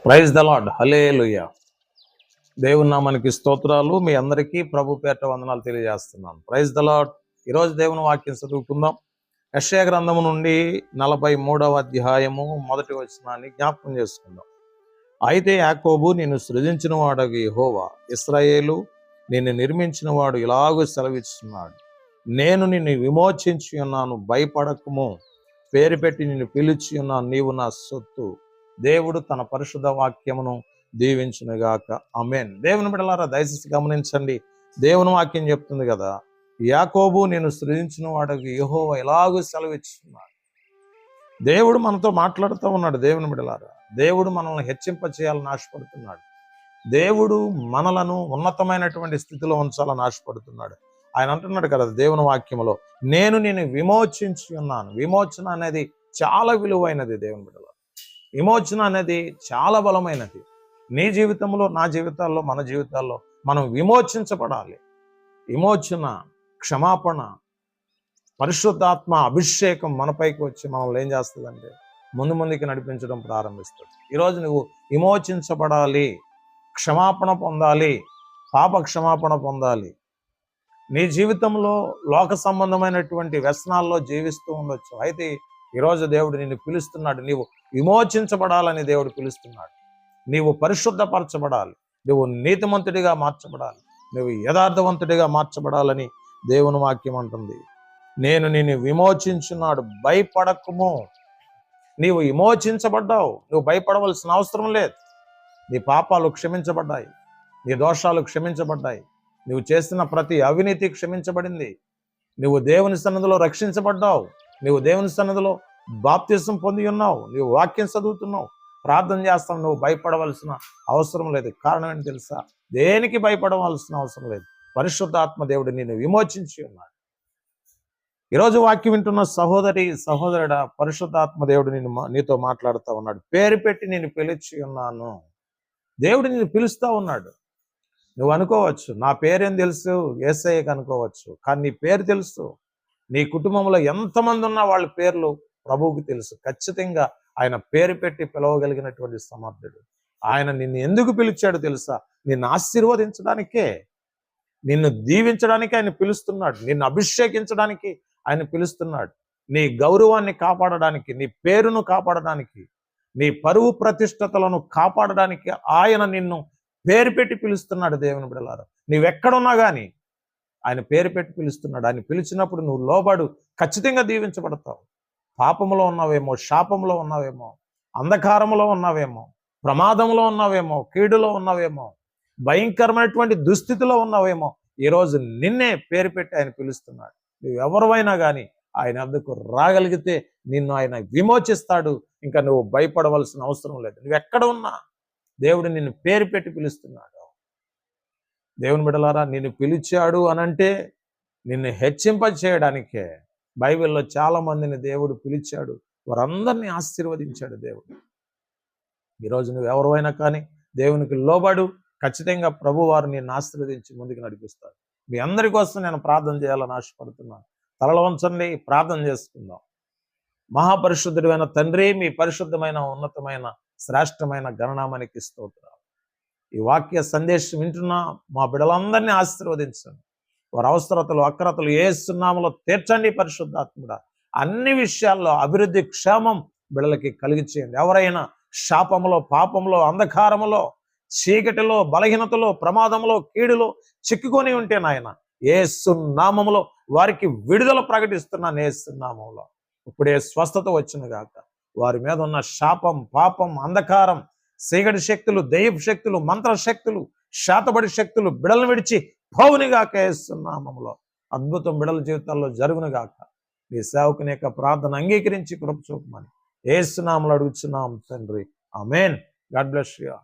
Praise the lord, హల్లెలూయా. దేవుని నామానికి స్తోత్రాలు. మీ అందరికీ ప్రభు పేరిట వందనాలు తెలియజేస్తున్నాను. Praise the lord. ఈరోజు దేవుని వాక్యం చదువుకుందాం. యెషయా గ్రంథము నుండి 43వ అధ్యాయము 1వ వచనాన్ని జ్ఞాపకం చేసుకుందాం. అయితే యాకోబు నిన్ను సృజించిన వాడగు యెహోవా, ఇశ్రాయేలు నిన్ను నిర్మించిన వాడు ఇలాగూ సెలవిస్తున్నాడు, నేను నిన్ను విమోచించి ఉన్నాను, భయపడకము, పేరు పెట్టి నిన్ను పిలిచి ఉన్నాను, నీవు నా సొత్తు. దేవుడు తన పరిశుద్ధ వాక్యమును దీవించునుగాక. ఆమేన్. దేవుని బిడ్డలారా, దయచేసి గమనించండి. దేవుని వాక్యం చెప్తుంది కదా, యాకోబు నేను సృజించిన వాడికి యెహోవా ఎలాగూ సెలవిస్తున్నాడు. దేవుడు మనతో మాట్లాడుతూ ఉన్నాడు. దేవుని బిడ్డలారా, దేవుడు మనల్ని హెచ్చింప చేయాలని ఆశపడుతున్నాడు. దేవుడు మనలను ఉన్నతమైనటువంటి స్థితిలో ఉంచాలని ఆశపడుతున్నాడు. ఆయన అంటున్నాడు కదా దేవుని వాక్యములో, నేను విమోచించి ఉన్నాను. విమోచన అనేది చాలా విలువైనది. దేవుని బిడ్డలారా, విమోచన అనేది చాలా బలమైనది. నీ జీవితంలో, నా జీవితాల్లో, మన జీవితాల్లో మనం విమోచించబడాలి. విమోచన, క్షమాపణ, పరిశుద్ధాత్మ అభిషేకం మనపైకి వచ్చి మనల్ని ఏం చేస్తుందంటే ముందుకి నడిపించడం ప్రారంభిస్తుంది. ఈరోజు నువ్వు విమోచించబడాలి, క్షమాపణ పొందాలి, పాప క్షమాపణ పొందాలి. నీ జీవితంలో లోక సంబంధమైనటువంటి వ్యసనాల్లో జీవిస్తూ ఉండొచ్చు. అయితే ఈరోజు దేవుడు నిన్ను పిలుస్తున్నాడు. నీవు విమోచించబడాలని దేవుడు పిలుస్తున్నాడు. నీవు పరిశుద్ధపరచబడాలి, నువ్వు నీతిమంతుడిగా మార్చబడాలి, నువ్వు యథార్థవంతుడిగా మార్చబడాలని దేవుని వాక్యం అంటుంది. నేను నిన్ను విమోచించున్నాడు, భయపడకుము. నీవు విమోచించబడ్డావు, నువ్వు భయపడవలసిన అవసరం లేదు. నీ పాపాలు క్షమించబడ్డాయి, నీ దోషాలు క్షమించబడ్డాయి, నువ్వు చేసిన ప్రతి అవినీతి క్షమించబడింది. నువ్వు దేవుని సన్నిధిలో రక్షించబడ్డావు, నువ్వు దేవుని సన్నిధిలో బాప్తిసం పొంది ఉన్నావు, నువ్వు వాక్యం చదువుతున్నావు, ప్రార్థన చేస్తావు. నువ్వు భయపడవలసిన అవసరం లేదు. కారణం ఏంటి తెలుసా? దేనికి భయపడవలసిన అవసరం లేదు. పరిశుద్ధాత్మ దేవుడు నిన్ను విమోచించి ఉన్నాడు. ఈరోజు వాక్యం వింటున్న సహోదరుడా, పరిశుద్ధాత్మ దేవుడు నీతో మాట్లాడుతూ ఉన్నాడు. పేరు పెట్టి నేను పిలిచి ఉన్నాను. దేవుడు నిన్ను పిలుస్తూ ఉన్నాడు. నువ్వు అనుకోవచ్చు, నా పేరేం తెలుసు, యేసయ్యకి అనుకోవచ్చు. కానీ నీ పేరు తెలుసు. నీ కుటుంబంలో ఎంతమంది ఉన్నా వాళ్ళ పేర్లు ప్రభువుకి తెలుసు. ఖచ్చితంగా ఆయన పేరు పెట్టి పిలవగలిగినటువంటి సమర్థుడు. ఆయన నిన్ను ఎందుకు పిలిచాడు తెలుసా? నిన్ను ఆశీర్వదించడానికే, నిన్ను దీవించడానికి ఆయన పిలుస్తున్నాడు. నిన్ను అభిషేకించడానికి ఆయన పిలుస్తున్నాడు. నీ గౌరవాన్ని కాపాడడానికి, నీ పేరును కాపాడడానికి, నీ పరువు ప్రతిష్టతలను కాపాడడానికి ఆయన నిన్ను పేరు పెట్టి పిలుస్తున్నాడు. దేవుని బిడ్డలారా, నీవెక్కడున్నా కానీ ఆయన పేరు పెట్టి పిలుస్తున్నాడు. ఆయన పిలిచినప్పుడు నువ్వు లోబడు, ఖచ్చితంగా దీవించబడతావు. పాపంలో ఉన్నావేమో, శాపంలో ఉన్నావేమో, అంధకారంలో ఉన్నావేమో, ప్రమాదంలో ఉన్నావేమో, కీడులో ఉన్నావేమో, భయంకరమైనటువంటి దుస్థితిలో ఉన్నావేమో, ఈరోజు నిన్నే పేరు పెట్టి ఆయన పిలుస్తున్నాడు. నువ్వు ఎవరివైనా కానీ ఆయన వద్దకు రాగలిగితే నిన్ను ఆయన విమోచిస్తాడు. ఇంకా నువ్వు భయపడవలసిన అవసరం లేదు. నువ్వు ఎక్కడ ఉన్నా దేవుడు నిన్ను పేరు పెట్టి పిలుస్తున్నాడు. దేవుని బిడ్డలారా, నిన్ను పిలిచాడు అనంటే నిన్ను హెచ్చింప చేయడానికే. బైబిల్లో చాలా మందిని దేవుడు పిలిచాడు, వారందరినీ ఆశీర్వదించాడు దేవుడు. ఈరోజు నువ్వు ఎవరైనా కానీ దేవునికి లోబడు, ఖచ్చితంగా ప్రభువారు నిన్ను ఆశీర్వదించి ముందుకు నడిపిస్తాడు. మీ అందరి కోసం నేను ప్రార్థన చేయాలని ఆశపడుతున్నాను. తలలు వంచండి, ప్రార్థన చేసుకుందాం. మహాపరిశుద్ధుడైన తండ్రి, మీ పరిశుద్ధమైన, ఉన్నతమైన, శ్రేష్టమైన గణనామానికి స్తోత్రాలు. ఈ వాక్య సందేశం వింటున్న మా బిడ్డలందరినీ ఆశీర్వదించండి. వారి అవసరతలు, అక్రతలు యేసు నామములో తీర్చండి. పరిశుద్ధాత్ముడా, అన్ని విషయాల్లో అభివృద్ధి, క్షేమం బిడ్డలకి కలిగి చేయండి. ఎవరైనా శాపములో, పాపంలో, అంధకారములో, చీకటిలో, బలహీనతలో, ప్రమాదంలో, కీడులో చిక్కుకొని ఉంటే నాయన యేసు నామములో వారికి విడుదల ప్రకటిస్తున్నాను. యేసు నామములో ఇప్పుడే స్వస్థత వచ్చును గాక. వారి మీద ఉన్న శాపం, పాపం, అంధకారం, చీకటి శక్తులు, దెయ్యపు శక్తులు, మంత్ర శక్తులు, శాతబడి శక్తులు బిడలను విడిచి పోవునిగాక. యేసు నామములో అద్భుతం బిడల జీవితాల్లో జరుగునుగాక. మీ సేవకుని యొక్క ప్రార్థన అంగీకరించి కృప చూపమని యేసు నామములో అడుగుచున్నాం తండ్రి. ఆమేన్. God bless you.